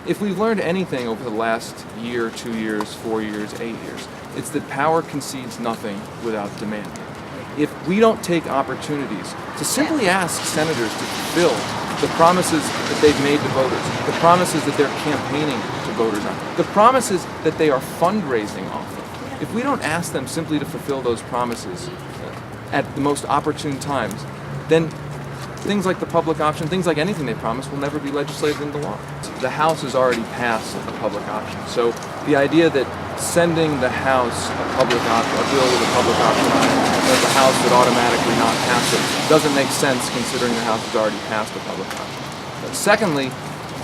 If we've learned anything over the last year, 2 years, 4 years, 8 years, it's that power concedes nothing without demand. If we don't take opportunities to simply ask senators to fulfill the promises that they've made to voters, the promises that they're campaigning to voters on, the promises that they are fundraising off of, if we don't ask them simply to fulfill those promises at the most opportune times, then things like the public option, things like anything they promise will never be legislated into law. The House has already passed a public option. So the idea that sending the House a bill with a public option on it, that the House would automatically not pass it, doesn't make sense considering the House has already passed a public option. Secondly,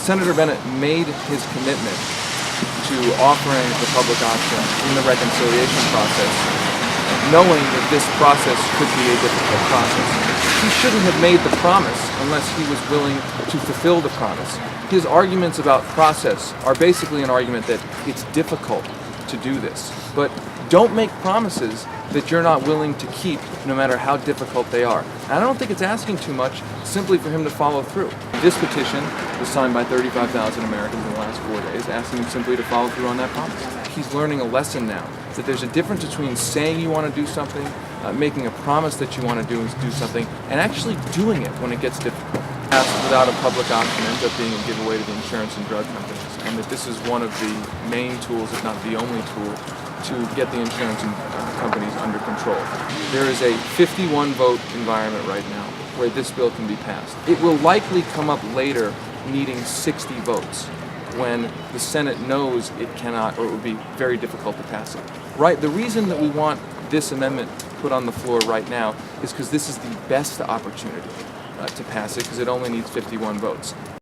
Senator Bennet made his commitment to offering the public option in the reconciliation process, knowing that this process could be a difficult process. He shouldn't have made the promise unless he was willing to fulfill the promise. His arguments about process are basically an argument that it's difficult to do this. But don't make promises that you're not willing to keep, no matter how difficult they are. And I don't think it's asking too much simply for him to follow through. This petition was signed by 35,000 Americans in the last 4 days, asking him simply to follow through on that promise. He's learning a lesson now, that there's a difference between saying you want to do something, making a promise that you want to do something, and actually doing it when it gets difficult. Without a public option ends up being a giveaway to the insurance and drug companies, and that this is one of the main tools, if not the only tool, to get the insurance companies under control. There is a 51-vote environment right now where this bill can be passed. It will likely come up later needing 60 votes when the Senate knows it cannot, or it would be very difficult to pass it. Right? The reason that we want this amendment put on the floor right now is because this is the best opportunity to pass it, because it only needs 51 votes.